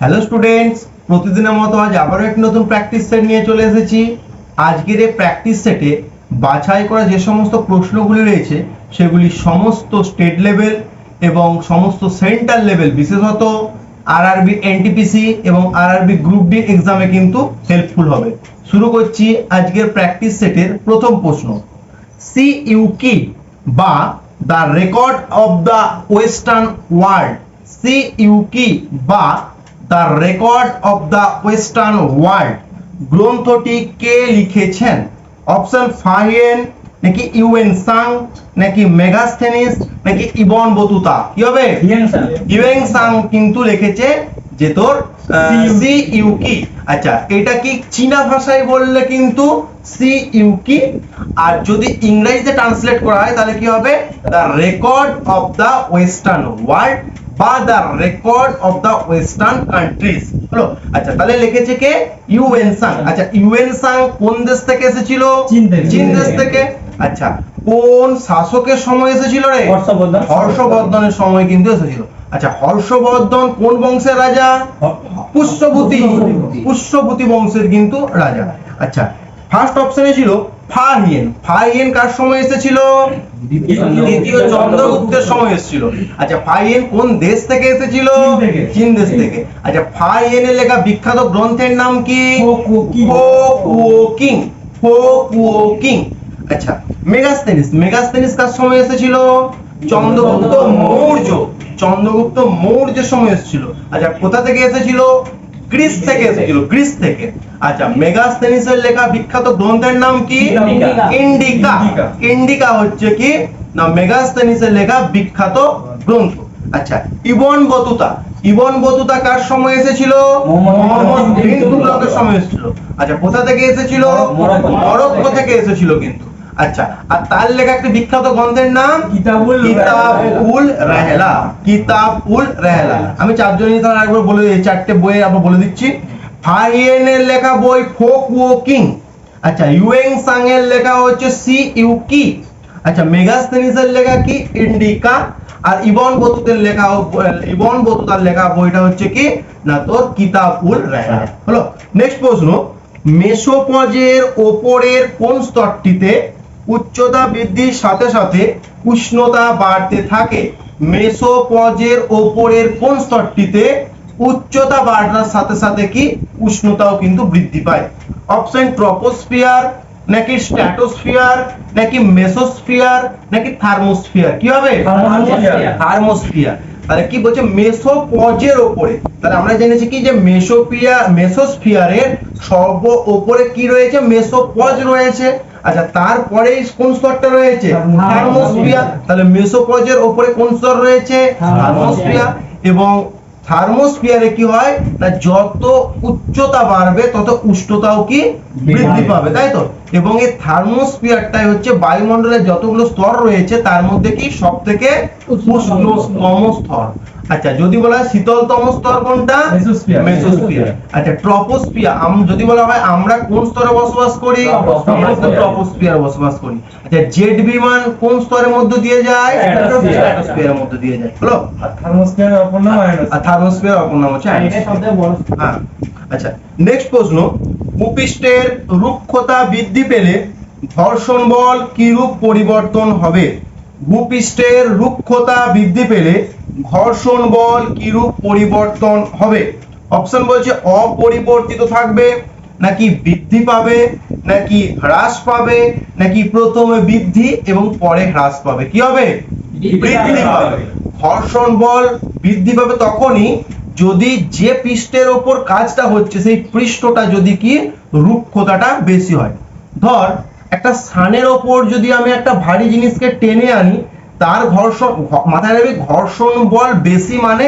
Hello students, প্রতিদিনের মতো আজ আবারও একটি নতুন প্র্যাকটিস সেট নিয়ে চলে এসেছি। আজকের এই প্র্যাকটিস সেটে বাছাই করা যে সমস্ত প্রশ্নগুলি রয়েছে সেগুলি সমস্ত স্টেট লেভেল এবং সমস্ত সেন্ট্রাল লেভেল, বিশেষত আরআরবি এনটিপিসি এবং আরআরবি গ্রুপ ডি এক্সামে কিন্তু হেল্পফুল হবে। শুরু করছি আজকের প্র্যাকটিস সেটের প্রথম প্রশ্ন। সিইউ কি বা the record of the western world, Si-Yu-Ki বা the record of the western world গ্রন্থটি কে লিখেছেন? অপশন ফাহিয়েন, নাকি ইউএন সাং, নাকি মেগাস্থেনিস, নাকি ইবন বতুতা? কি হবে? ইউএন সাং কিন্তু লিখেছে যে তোর সিইউ কি। আচ্ছা, এটা কি চীনা ভাষায় বললে কিন্তু সিইউ কি, আর যদি ইংরেজিতে ট্রান্সলেট করা হয় তাহলে কি হবে? The record of the western world বা the record of the western countries হলো। আচ্ছা, তাহলে লিখেছে কে? ইউএন সাং। আচ্ছা, ইউএন সাং কোন দেশ থেকে এসেছিল? চীন দেশ থেকে। আচ্ছা, কোন শাসকের সময় এসেছিল রে? হর্ষবর্ধনের সময় কিন্তু এসেছিল। আচ্ছা, হর্ষবর্ধন কোন বংশের রাজা? পুষ্যভূতি বংশের কিন্তু রাজা। আচ্ছা, ফার্স্ট অপশনে ছিল ফাহিয়েন। ফাহিয়েন কার সময় এসেছিল? দ্বিতীয় চন্দ্রগুপ্তের সময় এসেছিল। আচ্ছা, ফাহিয়েন কোন দেশ থেকে এসেছিল? চীন দেশ থেকে। আচ্ছা, ফাহিয়েনের লেখা বিখ্যাত গ্রন্থের নাম কি? ফোকুওকিং। আচ্ছা, মেগাস্থেনিস কার সময় এসেছিল? চন্দ্রগুপ্ত মৌর্যের সময় এসেছিল। আচ্ছা, কোথা থেকে এসেছিল? গ্রিস থেকে। আচ্ছা, মেগাস্থেনিসের লেখা বিখ্যাত গ্রন্থের নাম কি? ইন্ডিকা হচ্ছে কি না মেগাস্থেনিসের লেখা বিখ্যাত গ্রন্থ। আচ্ছা, ইবন বতুতা কার সময় এসেছিল? মোহাম্মদ বিন তুগলকের সময় এসেছিল। আচ্ছা, কোথা থেকে এসেছিল? মরক্কো থেকে এসেছিল কিন্তু। আচ্ছা, আর তার লেখা একটা বিখ্যাত গ্রন্থের নাম কিতাবুল রেহলা। আমি চারজনই তার একবার বলে দিই, চারটে বই আবার বলে দিচ্ছি। ফাহিয়েনের লেখা বই ফোকুওকিং। আচ্ছা, ইউএন সাং এর লেখা হচ্ছে সিইউ কি। আচ্ছা, মেগাস্থেনিসের লেখা কি? ইন্ডিকা। আর ইবন বতুতার লেখা বইটা হচ্ছে কি না তোর কিতাবুল রেহলা হলো। নেক্সট প্রশ্ন, মেসোপজের ওপরের কোন স্তরটিতে উচ্চতা বৃদ্ধির সাথে সাথে উষ্ণতা বাড়তে থাকে? মেসোপজের ওপরের কোন স্তরটিতে উচ্চতা বাড়ার সাথে সাথে কি উষ্ণতাও কিন্তু বৃদ্ধি পায়? অপশন ট্রপোস্ফিয়ার, নাকি স্ট্র্যাটোস্ফিয়ার, নাকি মেসোস্ফিয়ার, নাকি থার্মোস্ফিয়ার? কি হবে? থার্মোস্ফিয়ার। তাহলে কি বলছে? মেসোপজের উপরে। তাহলে আমরা জেনেছি কি যে মেসোস্ফিয়ারের সর্ব উপরে কি রয়েছে? মেসোপজ রয়েছে। আচ্ছা, তারপরে কোন স্তরটা রয়েছে? থার্মোস্ফিয়ার। তাহলে মেসোপজের উপরে কোন স্তর রয়েছে? থার্মোস্ফিয়ার। এবং থার্মোস্ফিয়ারে কি হয় না যত উচ্চতা বাড়বে তত উষ্ণতাও কি বৃদ্ধি পাবে, তাই তো? এবং এই থার্মোস্ফিয়ারটাই হচ্ছে বায়ুমণ্ডলের যতগুলো স্তর রয়েছে তার মধ্যে কি সবথেকে উষ্ণতম স্তর। আচ্ছা, যদি বলা হয় শীতলতম স্তর কোনটা? মেসোস্ফিয়ার। আচ্ছা, ট্রপোস্ফিয়ার যদি বলা হয় আমরা কোন স্তরে বসবাস করি? আমরা ট্রপোস্ফিয়ারে বসবাস করি। আচ্ছা, জেট বিমান কোন স্তরের মধ্যে দিয়ে যায়? স্ট্র্যাটোস্ফিয়ারের মধ্যে দিয়ে যায় হলো। আর থার্মোস্ফিয়ারের অপর নাম হচ্ছে আয়নোস্ফিয়ার। হ্যাঁ। আচ্ছা, নেক্সট প্রশ্ন, ভূপৃষ্ঠের রুক্ষতা বৃদ্ধি পেলে ঘর্ষণ বল কিরূপ পরিবর্তন হবে? ভূপৃষ্ঠের রুক্ষতা বৃদ্ধি পেলে ঘর্ষণ বল কিরূপ পরিবর্তন হবে? অপশন বলছে অপরিবর্তিত থাকবে, নাকি বৃদ্ধি পাবে, নাকি হ্রাস পাবে, নাকি প্রথমে বৃদ্ধি এবং পরে হ্রাস পাবে? কি হবে? বৃদ্ধি পাবে। ঘর্ষণ বল বৃদ্ধি পাবে তখনই যদি যে পৃষ্ঠের ওপর কাজটা হচ্ছে সেই পৃষ্ঠটা যদি কি রুক্ষতাটা বেশি হয়। ধর একটা স্থানের ওপর যদি আমি একটা ভারী জিনিসকে টেনে আনি, তার মাথায় রাখবি ঘর্ষণ বল বেশি মানে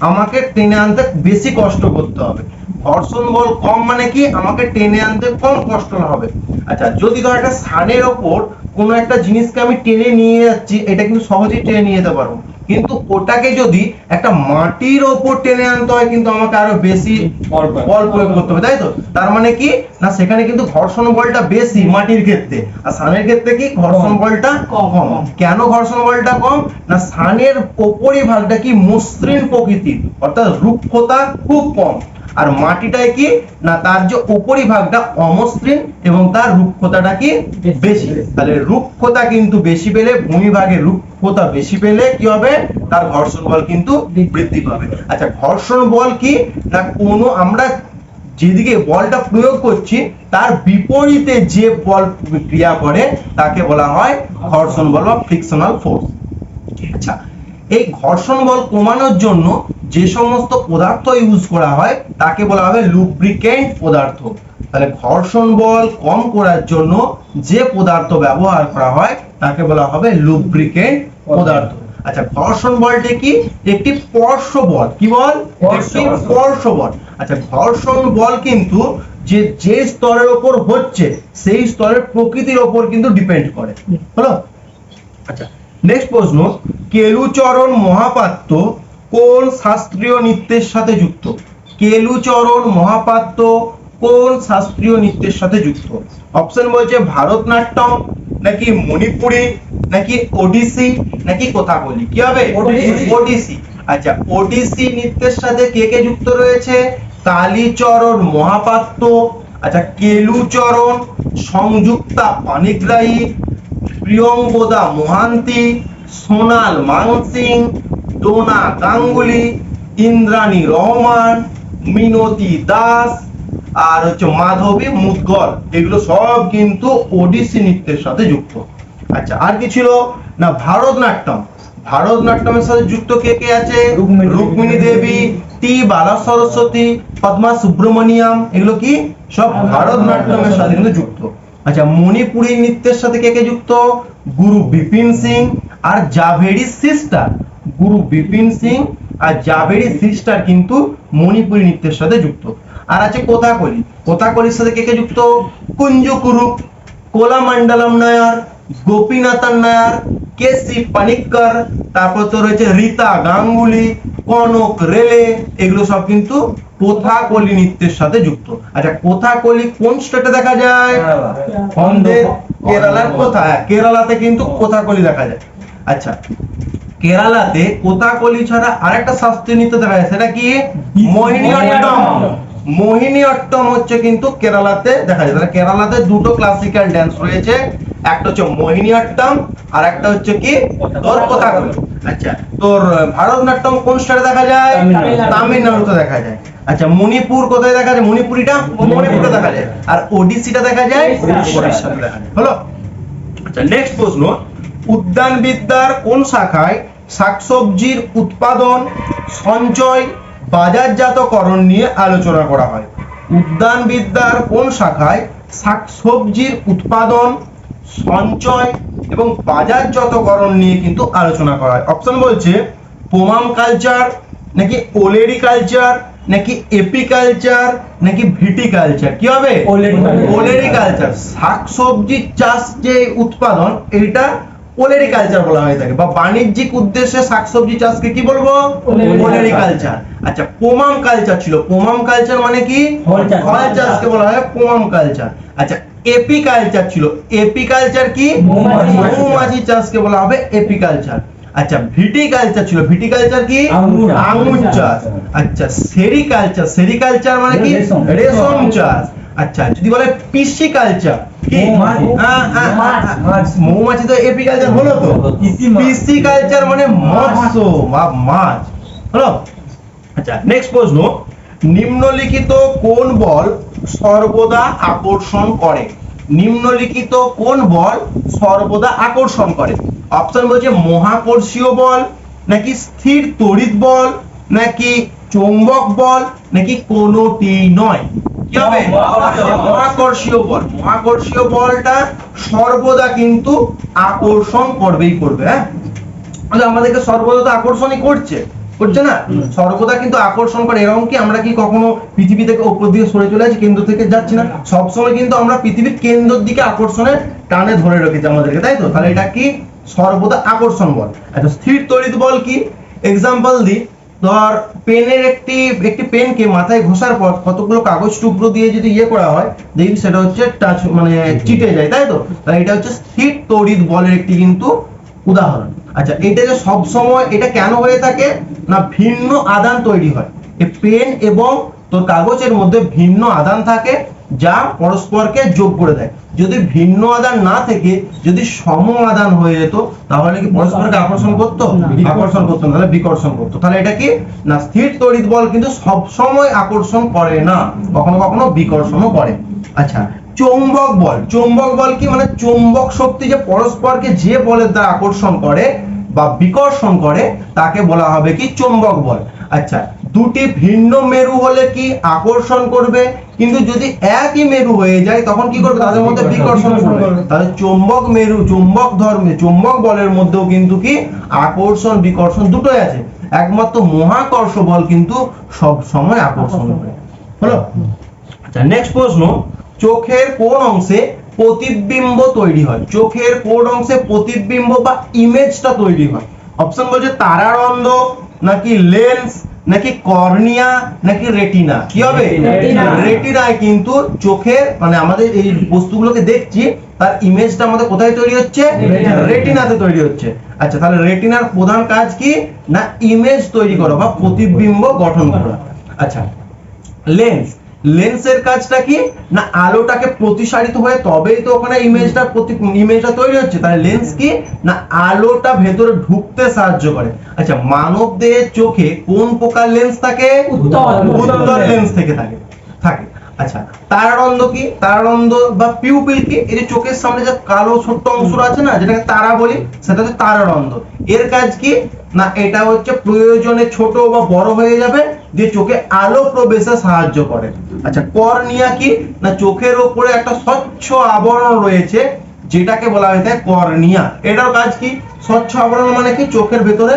আমাকে টেনে আনতে বেশি কষ্ট করতে হবে। ঘর্ষণ বল কম মানে কি আমাকে টেনে আনতে কম কষ্ট হবে। আচ্ছা, যদি ধর একটা স্থানের ওপর কোনো একটা জিনিসকে আমি টেনে নিয়ে যাচ্ছি, এটা কিন্তু সহজেই টেনে নিয়ে যেতে পারবো। কিন্তু ওটাকে যদি একটা মাটির ওপর টেনে আনতে হয় কিন্তু আমাকে আরো বেশি বল প্রয়োগ করতে হবে, তাই তো? তার মানে কি না সেখানে কিন্তু ঘর্ষণ বলটা বেশি মাটির ক্ষেত্রে, আর সানের ক্ষেত্রে কি ঘর্ষণ বলটা কম। কেন ঘর্ষণ বলটা কম? না সানের উপরিভাগটা কি মসৃণ প্রকৃতির, অর্থাৎ রুক্ষতা খুব কম, আর মাটিটায় কি না তার যে উপরিভাগটা অমসৃণ এবং তার রুক্ষতাটা কি বেশি। তাহলে রুক্ষতা কিন্তু বেশি পেলে, ভূমিভাগে রুক্ষতা বেশি পেলে কি হবে? তার ঘর্ষণ বল কিন্তু বৃদ্ধি পাবে। আচ্ছা, ঘর্ষণ বল কি না কোনো আমরা যেদিকে বলটা প্রয়োগ করছি তার বিপরীতে যে বল ক্রিয়া করে তাকে বলা হয় ঘর্ষণ বল বা ফ্রিকশনাল ফোর্স। আচ্ছা, এই ঘর্ষণ বল কমানোর জন্য যে সমস্ত পদার্থ ইউজ করা হয় তাকে বলা হবে লুব্রিকেন্ট পদার্থ। তাহলে ঘর্ষণ বল কম করার জন্য যে পদার্থ ব্যবহার করা হয় তাকে বলা হবে লুব্রিকেন্ট পদার্থ। আচ্ছা, ঘর্ষণ বলটি কি? একটি স্পর্শ বল। কি বল? একটি স্পর্শ বল। আচ্ছা, ঘর্ষণ বল কিন্তু যে স্তরের উপর হচ্ছে সেই স্তরের প্রকৃতির উপর কিন্তু ডিপেন্ড করে। হলো? আচ্ছা, নেক্সট প্রশ্ন, কেলুচরণ মহাপাত্র কোন শাস্ত্রীয় নৃত্যের সাথে যুক্ত? কেলুচরণ মহাপাত্র কোন শাস্ত্রীয় নৃত্যের সাথে যুক্ত? অপশন বলছে ভারতনাট্যম, নাকি মণিপুরি, নাকি ওডিসি, নাকি কথাকলি। কি হবে? ওডিসি। আচ্ছা, ওডিসি নৃত্যের সাথে কে কে যুক্ত রয়েছে? কালীচরণ মহাপাত্র, আচ্ছা কেলুচরণ, সংযুক্তা পানিগ্রাহী, প্রিয়ঙ্গদা মহান্তি, সোনাল মানসিং, ডোনা গাঙ্গুলি, ইন্দ্রাণী রহমান, মিনতি দাস, আর হচ্ছে মাধবী মুদগল। এগুলো সব কিন্তু ওডিসি নৃত্যের সাথে যুক্ত। আচ্ছা, আর কি ছিল না ভারতনাট্যম। ভারতনাট্যমের সাথে যুক্ত কে কে আছে? রুক্মিণী দেবী, টি বালা সরস্বতী, পদ্মা সুব্রমণিয়াম। এগুলো কি সব ভারতনাট্যমের সাথে কিন্তু যুক্ত। আচ্ছা, মণিপুরী নৃত্যের সাথে কে কে যুক্ত? গুরু বিপিন সিং আর জাভেরি সিস্টার। গুরু বিপিন সিং আর জাভেরি সিস্টার কিন্তু মণিপুরী নৃত্যের সাথে যুক্ত। আর আছে কথাকলি। কথাকলির সাথে কে কে যুক্ত? কুঞ্জু কুরুপ, কোলামণ্ডলম নায়ার, গোপীনাথন নায়ার, কেসি পানিক্কর, তারপর তো রয়েছে রীতা গাঙ্গুলি, কনক রেলে। এগুলো সব কিন্তু কথাকলি নৃত্যের সাথে যুক্ত। আচ্ছা, কথাকলি কোন স্টেটে দেখা যায়? আমাদের কেরালার কোথায়? কেরালাতে কিন্তু কথাকলি দেখা যায়। আচ্ছা, কেরালাতে কথাকলি ছাড়া আরেকটা শাস্ত্রীয় নৃত্য দেখা যায়, সেটা কি? মোহিনীঅট্টম। মোহিনীঅট্টম হচ্ছে কিন্তু কেরালাতে দেখা যায়। তাহলে কেরালাতে দুটো ক্লাসিক্যাল ড্যান্স রয়েছে, একটা হচ্ছে মোহিনীঅট্টম আর একটা হচ্ছে কি তোর কথাকলি। আচ্ছা, তোর ভারতনাট্যম কোন স্টেটে দেখা যায়? তামিলনাড়ুতে দেখা যায়। আচ্ছা, মণিপুর কোথায় দেখা যায়? মণিপুরিটা মণিপুরে দেখা যায়। আর ওডিসিটা দেখা যায় ওড়িশাতে দেখা যায়। হলো? আচ্ছা, নেক্সট প্রশ্ন, উদ্যানবিদ্যার কোন শাখায় শাকসবজির উৎপাদন, সঞ্চয়, বাজারজাতকরণ নিয়ে আলোচনা করা হয়? উদ্যানবিদ্যার কোন শাখায় শাকসবজির উৎপাদন, সঞ্চয় এবং বাজারজাতকরণ নিয়ে কিন্তু আলোচনা করা হয়? অপশন বলছে পোমাম কালচার, নাকি ওলেরি কালচার, নাকি এপিকালচার, নাকি ভিটিকালচার। কি হবে? ওলেরি কালচার। শাকসবজির চাষ যে উৎপাদন, এটা ওলেরি কালচার বলা হয়ে থাকে, বা বাণিজ্যিক উদ্দেশ্যে শাকসবজি চাষকে কি বলবো? ওলেরি কালচার। আচ্ছা, পোমাম কালচার ছিল। পোমাম কালচার মানে কি? ফল চাষকে বলা হয় পোমাম কালচার। আচ্ছা, এপিকালচার ছিল। এপিকালচার কি? মৌমাছি চাষকে বলা হবে এপিকালচার। আচ্ছা, ভিটিকালচার ছিল। ভিটিকালচার কি? আঙুর চাষ। আচ্ছা, সেরিকালচার। সেরিকালচার মানে কি? রেশম চাষ। আচ্ছা, যদি বলে পিসিকালচার কি? মৌমাছি তো এপিকালচার হলো তো। পিসিকালচার মানে মৎস্য বা মাছ। হলো? আচ্ছা, নেক্সট প্রশ্ন, নিম্নলিখিত কোন বল সর্বদা আকর্ষণ করে? নিম্নলিখিত কোন বল সর্বদা আকর্ষণ করে? অপশন বলছে মহাকর্ষীয় বল, নাকি স্থির তড়িৎ বল, নাকি চৌম্বক বল, নাকি কোনোটি নয়। কি হবে? মহাকর্ষীয় বল। মহাকর্ষীয় বলটা সর্বদা কিন্তু আকর্ষণ করবেই করবে। হ্যাঁ, আমাদেরকে সর্বদা তো আকর্ষণই করছে না, সর্বদা কিন্তু আকর্ষণ করে। এরকম কি আমরা কি কখনো পৃথিবী থেকে উপর দিকে সরে চলে যাচ্ছি, কেন্দ্র থেকে যাচ্ছি না? সবসময় কিন্তু আমরা পৃথিবীর কেন্দ্রের দিকে আকর্ষণের টানে ধরে রেখেছি আমাদেরকে, তাই তো? তাহলে এটা কি সর্বদা আকর্ষণ বল। আচ্ছা, স্থির তড়িৎ বল কি? এক্সাম্পল দি, ধর পেনের একটি পেনকে মাথায় ঘষার পর কতগুলো কাগজ টুকরো দিয়ে যদি করা হয়, দেখবি সেটা হচ্ছে টাচ মানে চিটে যায়, তাই তো? তাহলে এটা হচ্ছে স্থির তড়িৎ বলের একটি কিন্তু উদাহরণ। আচ্ছা, এটা যে সব সময় এটা কেন হয়ে থাকে না, ভিন্ন আদান তৈরি হয়। এই পেন এবং তোর কাগজের মধ্যে ভিন্ন আদান থাকে যা পরস্পরকে যোগ করে দেয়। যদি ভিন্ন আদান না থেকে যদি সম আদান হয়ে যেত তাহলে কি পরস্পরকে আকর্ষণ করতো? আকর্ষণ করতো না, তাহলে বিকর্ষণ করতো। তাহলে এটা কি না, স্থির তড়িৎ বল কিন্তু সব সময় আকর্ষণ করে না, কখনো কখনো বিকর্ষণও করে। আচ্ছা, চৌম্বক বল। চৌম্বক বল কি? মানে চৌম্বক শক্তি যে পরস্পরকে যে বলের দ্বারা আকর্ষণ করে বা বিকর্ষণ করে তাকে বলা হবে কি? চৌম্বক বল। আচ্ছা, দুটি ভিন্ন মেরু হলে কি আকর্ষণ করবে, কিন্তু যদি একই মেরু হয়ে যায় তখন কি করবে? তাদের মধ্যে বিকর্ষণ করবে। তাহলে চৌম্বক মেরু, চৌম্বক ধর্মে, চৌম্বক বলের মধ্যেও কিন্তু কি আকর্ষণ বিকর্ষণ দুটোই আছে। একমাত্র মহাকর্ষ বল কিন্তু সব সময় আকর্ষণ করে। হলো? আচ্ছা, নেক্সট প্রশ্ন, চোখের কোন অংশে প্রতিবিম্ব তৈরি হয়? চোখের কোন অংশে প্রতিবিম্ব বা ইমেজটা তৈরি হয়? অপশন বলছে তারারন্ধ্র, নাকি লেন্স, নাকি কর্নিয়া, নাকি রেটিনা। কি হবে? রেটিনায় কিন্তু চোখের মানে আমাদের এই বস্তুগুলোকে দেখছি তার ইমেজটা আমাদের কোথায় তৈরি হচ্ছে? রেটিনাতে তৈরি হচ্ছে। আচ্ছা, তাহলে রেটিনার প্রধান কাজ কি না, ইমেজ তৈরি করা বা প্রতিবিম্ব গঠন করা। আচ্ছা, লেন্স, লেন্সের কাজটা কি না, আলোটাকে প্রতিসারিত হয়ে তবেই তো ওখানে ইমেজটা তৈরি হচ্ছে। তাহলে লেন্স কি না, আলোটা ভেতরে ঢুকতে সাহায্য করে। আচ্ছা, মানব দেহের চোখে কোন প্রকার লেন্স থাকে? উত্তল লেন্স থেকে থাকে। আচ্ছা, তারারন্ধ্র কি? তারারন্ধ্র বা পিউপিল কি? এই যে চোখের সামনে যে কালো ছোট্ট অংশটা আছে না, যেটাকে তারা বলি, সেটা হচ্ছে তারারন্ধ্র। এর কাজ কি না, এটা হচ্ছে প্রয়োজনে ছোট বা বড় হয়ে যাবে দিয়ে চোখে আলো প্রবেশে সাহায্য করে। আচ্ছা, কর্নিয়া কি না, চোখের উপরে একটা স্বচ্ছ আবরণ রয়েছে যেটাকে বলা হয় কর্নিয়া। এটার কাজ কি? স্বচ্ছ আবরণ মানে কি, চোখের ভেতরে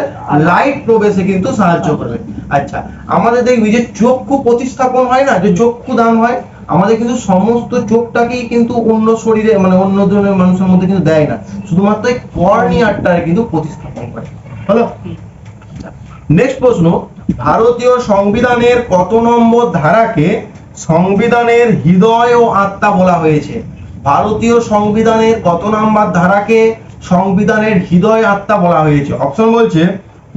লাইট প্রবেশে কিন্তু সাহায্য করবে। আচ্ছা, আমাদের দেখবি যে চক্ষু প্রতিস্থাপন হয় না, যে চক্ষু দান হয়, আমাদের কিন্তু সমস্ত চোখটাকেই কিন্তু অন্য শরীরে মানে অন্য ধরনের মানুষের মধ্যে কিন্তু দেয় না, শুধুমাত্র এই কর্নিয়াটার কিন্তু প্রতিস্থাপন করে। হলো? নেক্সট প্রশ্ন, ভারতীয় সংবিধানের কত নম্বর ধারাকে সংবিধানের হৃদয় ও আত্মা বলা হয়েছে? ভারতীয় সংবিধানের কত নম্বর ধারাকে সংবিধানের হৃদয় আত্মা বলা হয়েছে? অপশন বলছে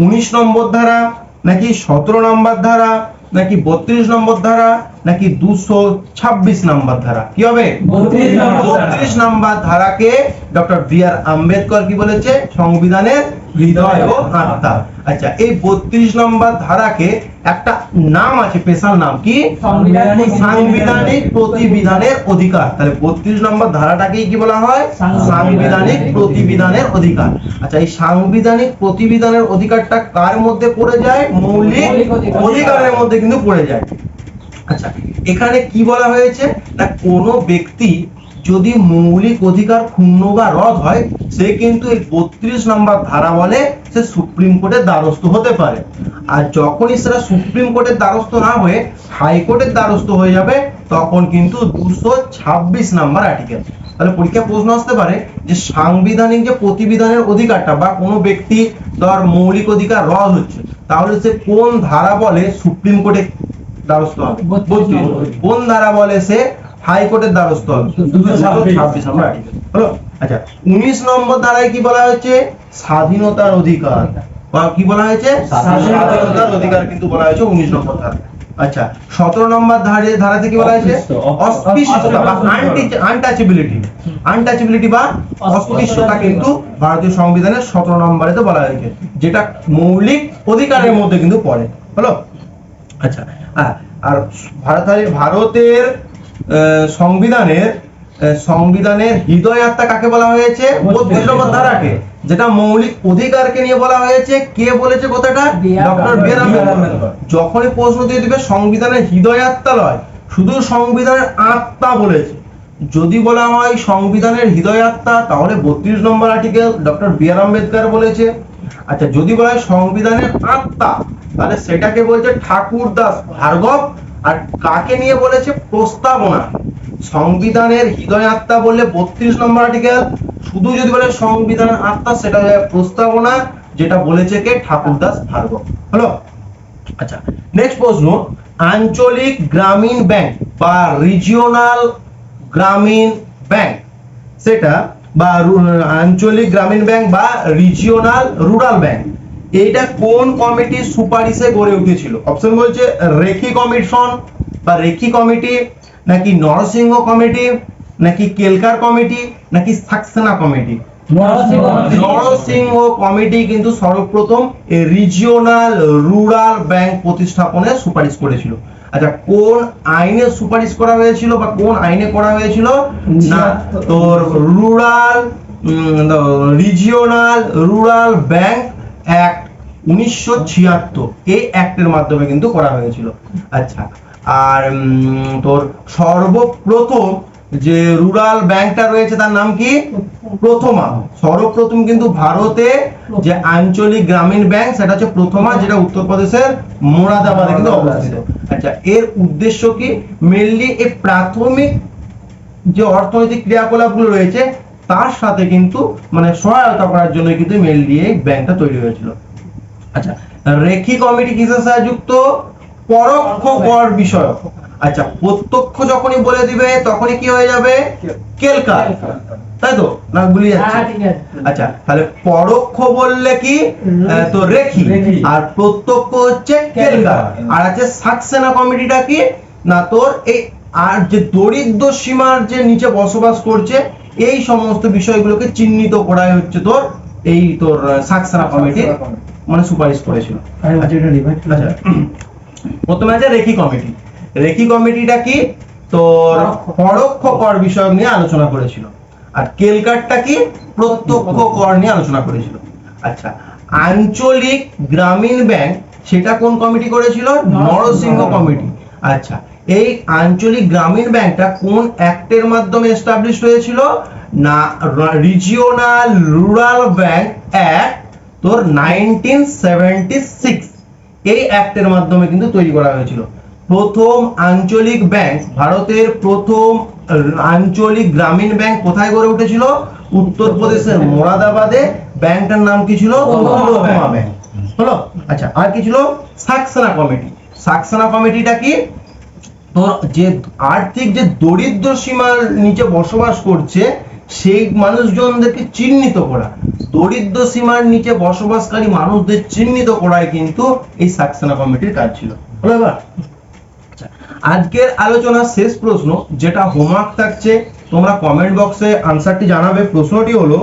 19 নম্বর ধারা, নাকি 17 নম্বর ধারা, নাকি 32 নম্বর ধারা, নাকি 226 নম্বর ধারা। কি হবে? 32 নম্বর ধারাকে ডক্টর বি আর আম্বেদকর কি বলেছে? সংবিধানের হৃদয় ও আত্মা। আচ্ছা, এই 32 নম্বর ধারাকে একটা নাম আছে, স্পেশাল নাম কি? সাংবিধানিক প্রতিবিধানের অধিকার। তাহলে 32 নম্বর ধারাটাকে কি বলা হয়? সাংবিধানিক প্রতিবিধানের অধিকার। আচ্ছা, এই সাংবিধানিক প্রতিবিধানের অধিকারটা কার মধ্যে পড়ে যায়? মৌলিক অধিকারের মধ্যে কিন্তু পড়ে যায়। আচ্ছা, এখানে কি বলা হয়েছে না, কোনো ব্যক্তি যদি মৌলিক অধিকার ক্ষুণ্ণ বা রদ হয়, সে কিন্তু এই 32 নম্বর ধারা বলে সে সুপ্রিম কোর্টের দ্বারস্থ হতে পারে। আর যখনই সেটা সুপ্রিম কোর্টের দ্বারস্থ না হয়ে হাইকোর্টের দ্বারস্থ হয়ে যাবে, তখন কিন্তু 226 নম্বর আর্টিকেল। তাহলে পরীক্ষায় প্রশ্ন আসতে পারে যে সাংবিধানিক যে প্রতিবিধানের অধিকারটা বা কোনো ব্যক্তি ধর মৌলিক অধিকার রদ হচ্ছে, তাহলে সে কোন ধারা বলে সুপ্রিম কোর্টে দ্বারস্থ হবে? কোন ধারা বলে সে হাইকোর্টের দ্বারস্থ হবে? 226 নম্বর আর্টিকেল। হলো? আচ্ছা, 19 নম্বর ধারায় কি বলা হয়েছে? স্বাধীনতার অধিকার। বা কি বলা হয়েছে? স্বাধীনতার অধিকার কিন্তু বলা হয়েছে 19 নম্বর ধারা। আচ্ছা, 17 নম্বর ধারাতে কি বলা হয়েছে? অস্পৃশ্যতা বা আনটাচেবিলিটি বা অস্পৃশ্যতা কিন্তু ভারতীয় সংবিধানের 17 নম্বরেতে বলা হয়েছে, যেটা মৌলিক অধিকারের মধ্যে কিন্তু পড়ে। হলো? আচ্ছা, আর ভারতের সংবিধানের হৃদয় আত্মা কাকে বলা হয়েছে? 32 নম্বর ধারাকে, যেটা মৌলিক অধিকারকে নিয়ে বলা হয়েছে। কে বলেছে কথাটা? ডক্টর বি আর আম্বেদকর। যখনই প্রশ্ন দিয়ে দিবে সংবিধানের হৃদয় আত্মা নয়, শুধু সংবিধানের আত্মা বলেছে। যদি বলা হয় সংবিধানের হৃদয় আত্মা, তাহলে 32 নম্বর আর্টিকেল ডক্টর বি আর আম্বেদকর বলেছে। আচ্ছা, যদি বলা হয় সংবিধানের আত্মা, তাহলে সেটাকে বলছে ঠাকুরদাস ভার্গব। আর কাকে নিয়ে বলেছে? প্রস্তাবনা। সংবিধানের হৃদয় আত্মা বললে 32 নম্বর আর্টিকেল, শুধু যদি বলে সংবিধান আত্মা, সেটা প্রস্তাবনা, যেটা বলেছে কে? ঠাকুরদাস ভার্গব। হলো। আচ্ছা, নেক্সট প্রশ্ন, আঞ্চলিক গ্রামীণ ব্যাংক বা রিজিওনাল গ্রামীণ ব্যাংক, সেটা বা আঞ্চলিক গ্রামীণ ব্যাংক বা রিজিওনাল রুরাল ব্যাংক, এইটা কোন কমিটির সুপারিশে গড়ে উঠেছিল? অপশন বলছে রেখি কমিশন বা রেখি কমিটি, নাকি নরসিংহ কমিটি, নাকি কেলকার কমিটি, নাকি সাক্সেনা কমিটি? নরসিংহ কমিটি কিন্তু সর্বপ্রথম এই রিজিওনাল রুরাল ব্যাংক প্রতিস্থাপনের সুপারিশ করেছিল। আচ্ছা, কোন আইনে সুপারিশ করা হয়েছিল বা কোন আইনে করা হয়েছিল? না, তোর rural regional rural bank act 1976, এই অ্যাক্টের মাধ্যমে কিন্তু করা হয়েছিল। আচ্ছা, আর তোর সর্বপ্রথম যে রুরাল ব্যাংকটা রয়েছে তার নাম কি? প্রথমা। সর্বপ্রথম কিন্তু ভারতে যে আঞ্চলিক গ্রামীণ ব্যাংক, সেটা হচ্ছে প্রথমা, যেটা উত্তরপ্রদেশের মোরাদাবাদে কিন্তু অবস্থিত। আচ্ছা, এর উদ্দেশ্য কি? মেইনলি এই প্রাথমিক যে অর্থনৈতিক ক্রিয়াকলাপগুলো রয়েছে তার সাথে কিন্তু মানে সহায়তা করার জন্য কিন্তু মেইনলি এই ব্যাংকটা তৈরি হয়েছিল। আচ্ছা, রেখি কমিটি কিসের সাথে যুক্ত? পরোক্ষ কর বিষয়ক। আচ্ছা, প্রত্যক্ষ যখনই বলে দিবে তখনই কি হয়ে যাবে? কেলকার, তাই তো? না ভুলে যাচ্ছি? আচ্ছা, তাহলে পরোক্ষ বললে কি? তো রেখি, আর প্রত্যক্ষ হচ্ছে কেলকার। আর আছে সাক্সেনা কমিটিটা কি? না তোর এই আর যে দরিদ্র সীমার যে নিচে বসবাস করছে এই সমস্ত বিষয়গুলোকে চিহ্নিত করাই হচ্ছে তোর এই তোর সাক্সেনা কমিটি মানে সুপারিশ করেছিল। আচ্ছা, প্রথমে আছে রেখি কমিটি। রেখি কমিটিটা কি? তোর পরোক্ষ কর বিষয় নিয়ে আলোচনা করেছিল। আর কেলকারটা কি? প্রত্যক্ষ কর নিয়ে আলোচনা করেছিল। আচ্ছা, আঞ্চলিক গ্রামীণ ব্যাংক, সেটা কোন কমিটি করেছিল? নরসিংহ কমিটি। আচ্ছা, এই আঞ্চলিক গ্রামীণ ব্যাংকটা কোন অ্যাক্টের মাধ্যমে এস্টাবলিশ হয়েছিল? না রিজিওনাল রুরাল ব্যাংক অ্যাক্ট তোর 1976, এই অ্যাক্টের মাধ্যমে কিন্তু তৈরি করা হয়েছিল। প্রথম আঞ্চলিক ব্যাংক, ভারতের প্রথম আঞ্চলিক গ্রামীণ ব্যাংক কোথায় গড়ে উঠেছিল? উত্তরপ্রদেশের মোরাদাবাদে। ব্যাংকটার নাম কি ছিল? প্রথমা ব্যাংক। হলো। আচ্ছা, আর কি ছিল? সাক্সেনা কমিটি। সাক্সেনা কমিটিটা কি? তোর যে আর্থিক যে দরিদ্র সীমার নিচে বসবাস করছে সেই মানুষজনদেরকে চিহ্নিত করা, দরিদ্র সীমার নিচে বসবাসকারী মানুষদের চিহ্নিত করাই কিন্তু এই সাক্সেনা কমিটির কাজ ছিল। হলো এবার? আচ্ছা, আজকের আলোচনার শেষ প্রশ্ন, যেটা হোমওয়ার্ক থাকছে, তোমরা কমেন্ট বক্সে আনসারটি জানাবে। প্রশ্নটি হলো,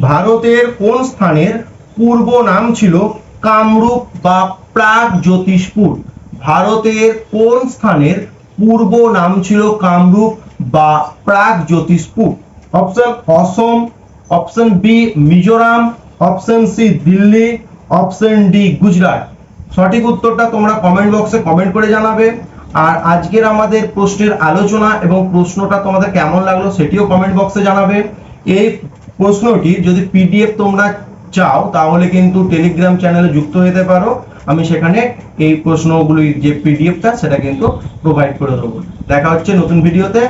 ভারতের কোন স্থানের পূর্ব নাম ছিল কামরূপ বা প্রাগ জ্যোতিষপুর? ভারতের কোন স্থানের পূর্ব নাম ছিল কামরূপ বা Pragjyotishpur? Option Assam, option B Mizoram, option C Delhi, option D Gujarat. সঠিক উত্তরটা তোমরা কমেন্ট বক্সে কমেন্ট করে জানাবে। আর আজকের আমাদের প্রশ্নের আলোচনা এবং প্রশ্নটা তোমাদের কেমন লাগলো সেটিও কমেন্ট বক্সে জানাবে। এই প্রশ্নটি যদি পিডিএফ তোমরা চাও তাহলে কিন্তু টেলিগ্রাম চ্যানেলে যুক্ত হতে পারো। আমি সেখানে এই প্রশ্নগুলি যে পিডিএফটা সেটা কিন্তু প্রোভাইড করে দেবো। দেখা হচ্ছে নতুন ভিডিওতে।